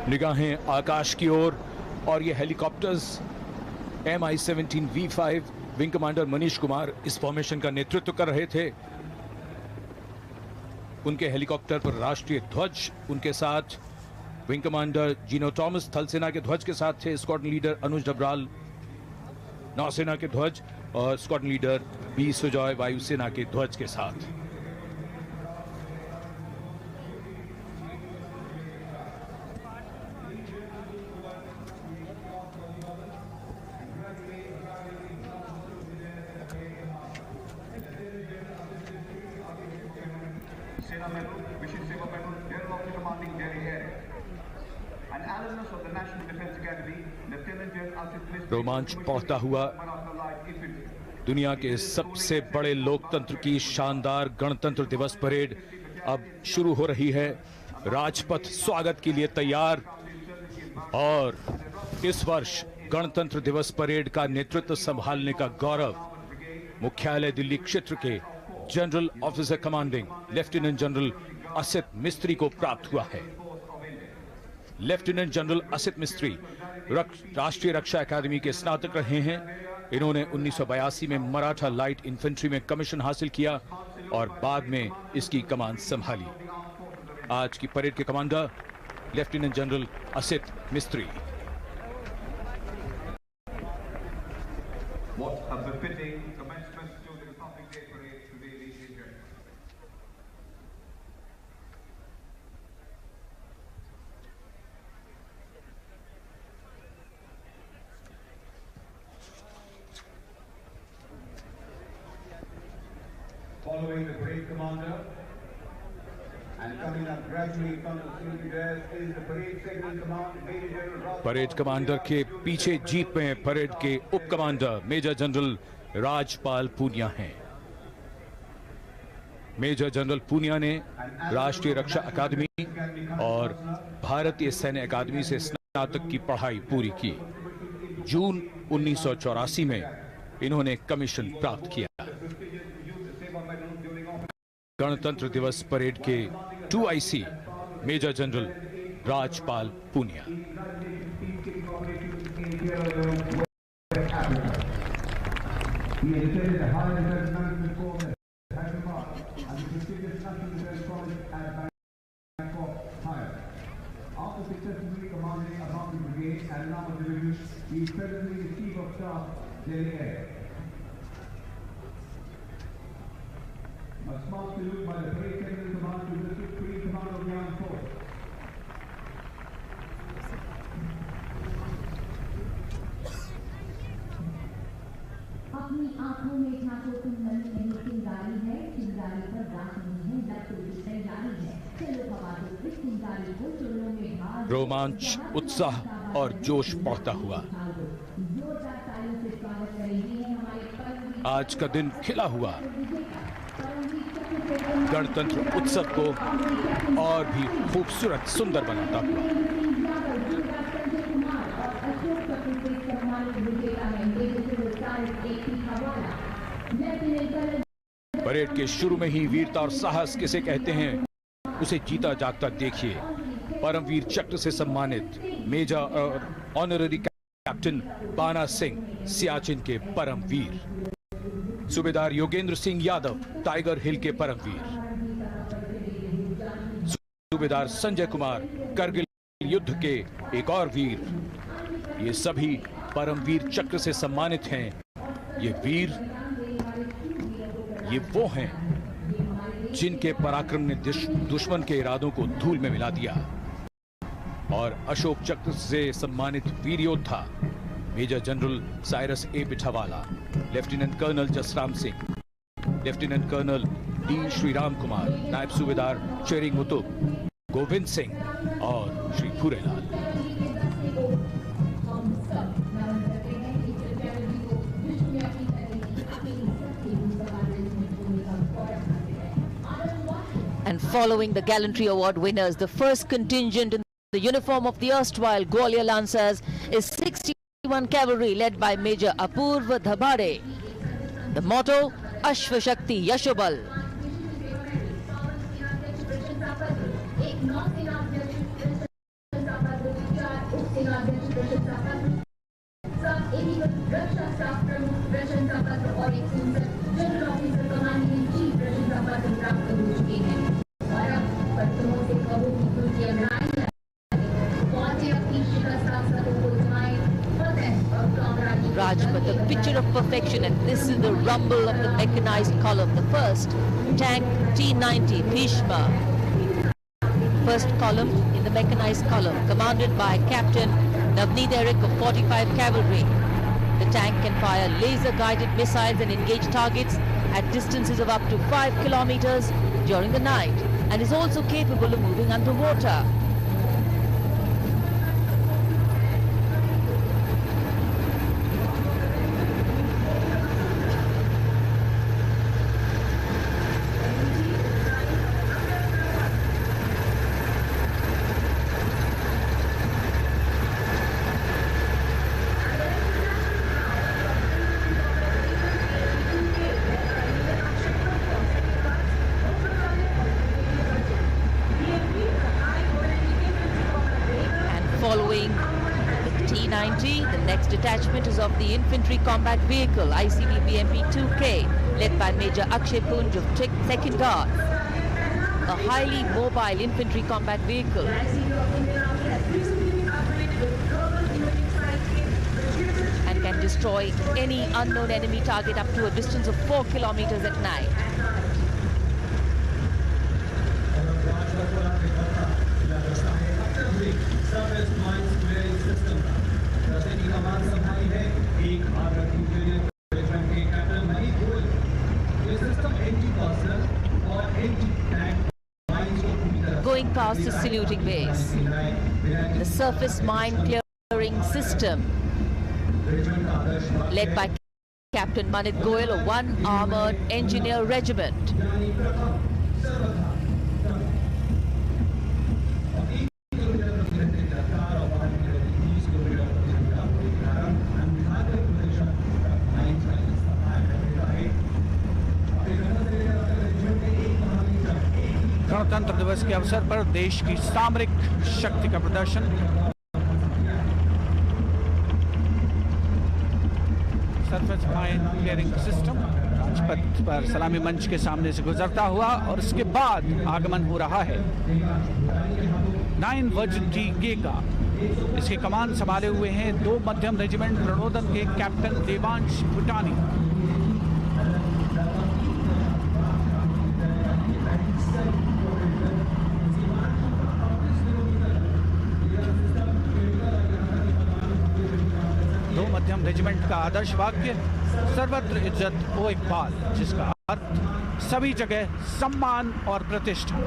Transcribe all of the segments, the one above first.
निगाहें आकाश की ओर और ये helicopters MI-17 V5 wing commander Manish Kumar इस फॉर्मेशन का नेतृत्व कर रहे थे। उनके हेलीकॉप्टर पर राष्ट्रीय ध्वज, उनके साथ विंग कमांडर जीनो थॉमस थल सेना के ध्वज के साथ थे, स्क्वाड्रन लीडर अनुज डबराल नौसेना के ध्वज और स्क्वाड्रन लीडर बी सुजॉय वायुसेना के ध्वज के साथ। रोमांच बढ़ता हुआ दुनिया के सबसे बड़े लोकतंत्र की शानदार गणतंत्र दिवस परेड अब शुरू हो रही है। राजपथ स्वागत के लिए तैयार और इस वर्ष गणतंत्र दिवस परेड का नेतृत्व संभालने का गौरव मुख्यालय दिल्ली क्षेत्र के general officer commanding lieutenant general Asit Mistry को प्राप्त हुआ है। लेफ्टिनेंट जनरल असित मिस्त्री राष्ट्रीय रक्षा अकादमी के स्नातक रहे हैं। इन्होंने 1982 में मराठा लाइट इन्फेंट्री में कमीशन हासिल किया और बाद में इसकी कमान संभाली। आज की परेड के commander lieutenant general Asit Mistry. Following the parade commander and coming up gradually from the leaders is the parade second command Major General parade commander के पीछे जीप में परेड के उप commander major general Rajpal Punia हैं। मेजर जनरल पूनिया ने राष्ट्रीय रक्षा अकादमी और भारतीय सैन्य अकादमी से स्नातक की पढ़ाई पूरी की। जून 1984 में इन्होंने कमीशन प्राप्त किया। गणतंत्र दिवस परेड के 2IC major general Rajpal Punia. A small salute by the parade second command to the Supreme Commander of the Armed Forces. अपनी आंखों में झांको तुम नली नहीं चिंगारी है, चिंगारी पर रात नहीं है, लग तो तैयारी है, चलो हवा दो इस चिंगारी को चुनों में ढाल। रोमांच, उत्साह और जोश बढ़ता हुआ आज का दिन खिला हुआ गणतंत्र उत्सव को और भी खूबसूरत सुंदर बनाता हुआ। परेड के शुरू में ही वीरता और साहस किसे कहते हैं उसे जीता जागता देखिए। परमवीर चक्र से सम्मानित मेजर और ऑनररी कैप्टन बाना सिंह सियाचिन के परमवीर, सूबेदार योगेंद्र सिंह यादव टाइगर हिल के परमवीर, सूबेदार संजय कुमार करगिल युद्ध के एक और वीर, ये सभी परमवीर चक्र से सम्मानित हैं। ये वीर, ये वो हैं जिनके पराक्रम ने दुश्मन के इरादों को धूल में मिला दिया। और अशोक चक्र से सम्मानित वीर योद्धा major general Cyrus A Pithawala, lieutenant colonel Jasram Singh, lieutenant colonel D Shriram Kumar, Naib Subedar Tsering Mutup, Govind Singh और Shri Bhurelal. And following the Gallantry Award winners, the first contingent in the uniform of the erstwhile Gwalior Lancers is 61 Cavalry led by Major Apurva Dhabade. The motto, Ashva Shakti Yashobal. Raksha staff प्रमुख प्रशंसा पत्र और एक सुंदर general officer commanding in chief प्रशंसा पत्र प्राप्त हो चुके हैं और अब बर्तनों से कबों की कुर्सियां बनाई है। पौधे अपनी शिकस्त आफतों को जमाए फतेह और Kamrani. Rajpath, a picture of perfection, and this is the rumble of the mechanized column. The first tank T90 Bhishma, first column in the mechanized column, commanded by Captain Navneet Eric of 45 Cavalry. The tank can fire laser-guided missiles and engage targets at distances of up to 5 kilometers during the night, and is also capable of moving underwater. Following the T90, the next detachment is of the Infantry Combat Vehicle ICVB MP2K, led by Major Akshay Punj of 2nd Guard. A highly mobile infantry combat vehicle. And can destroy any unknown enemy target up to a distance of 4 kilometers at night. Going past the saluting base, the surface mine clearing system, led by Captain Manit Goyal of 1 Armored Engineer Regiment. गणतंत्र दिवस के अवसर पर देश की सामरिक शक्ति का प्रदर्शन। Surface mine clearing system Rajpath पर सलामी मंच के सामने से गुजरता हुआ और उसके बाद आगमन हो रहा है 9 वर्जन टी का। इसकी कमान संभाले हुए हैं 2 मध्यम रेजिमेंट प्रणोदन के कैप्टन देवांश भूटानी। मध्यम रेजिमेंट का आदर्श वाक्य सर्वत्र इज्जत ओ इकबाल, जिसका अर्थ सभी जगह सम्मान और प्रतिष्ठा।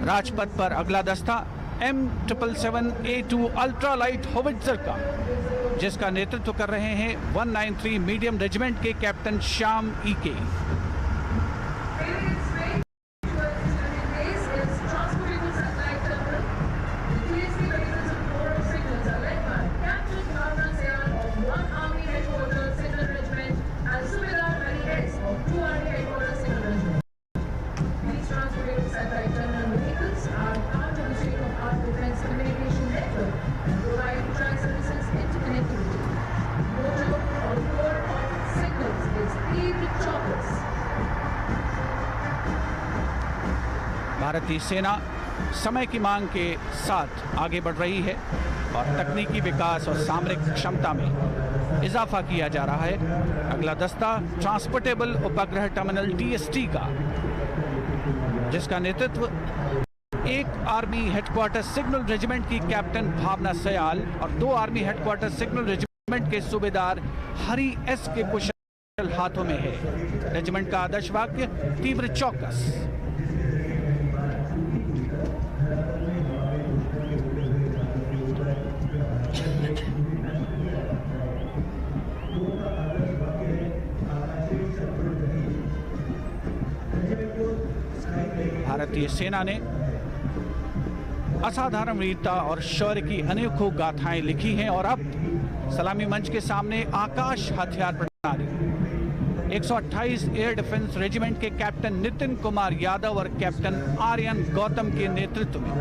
राजपथ पर अगला दस्ता M777A2 अल्ट्रा लाइट होवित्जर का, जिसका नेतृत्व कर रहे हैं 193 मीडियम रेजिमेंट के कैप्टन श्याम ईके। भारतीय सेना समय की मांग के साथ आगे बढ़ रही है और तकनीकी विकास और सामरिक क्षमता में इजाफा किया जा रहा है। अगला दस्ता ट्रांसपोर्टेबल उपग्रह टर्मिनल TST का, जिसका नेतृत्व 1 आर्मी हेडक्वार्टर सिग्नल रेजिमेंट की कैप्टन भावना सयाल और 2 आर्मी हेडक्वार्टर सिग्नल रेजिमेंट के सूबेदार हरि S के कुशल हाथों में है। रेजिमेंट का आदर्श वाक्य तीव्र चौकस। भारतीय सेना ने असाधारण वीरता और शौर्य की अनेकों गाथाएं लिखी हैं। और अब सलामी मंच के सामने आकाश हथियार प्रणाली 128 एयर डिफेंस रेजिमेंट के कैप्टन नितिन कुमार यादव और कैप्टन आर्यन गौतम के नेतृत्व में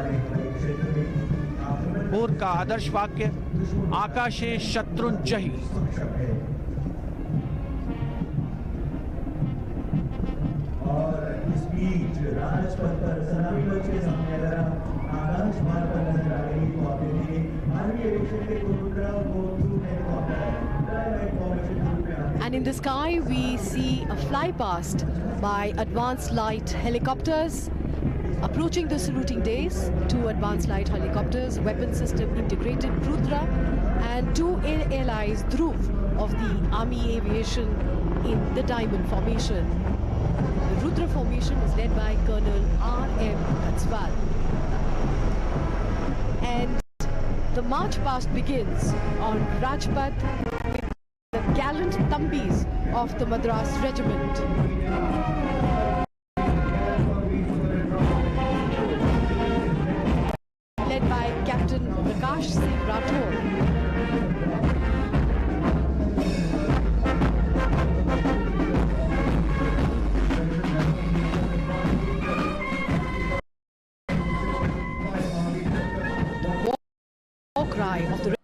पूर्व का आदर्श वाक्य आकाशे शत्रुंजयी। और इस बीच राजपथ पर सलामी मंच के सामने अगर आकाश मार्ग पर नजर आ रही तो आप देखिए आर्मी एविएशन के कुरुद्रा वो through And in the sky, we see a fly past by advanced light helicopters. Approaching the saluting days, 2 advanced light helicopters, weapon system integrated Rudra, and 2 ALIs Dhruv of the Army Aviation in the Diamond Formation. The Rudra formation is led by Colonel R.M. Katswal. And the march past begins on Rajpath with the gallant Tambis of the Madras Regiment. Led by Captain Prakash Singh Rathore. War cry of the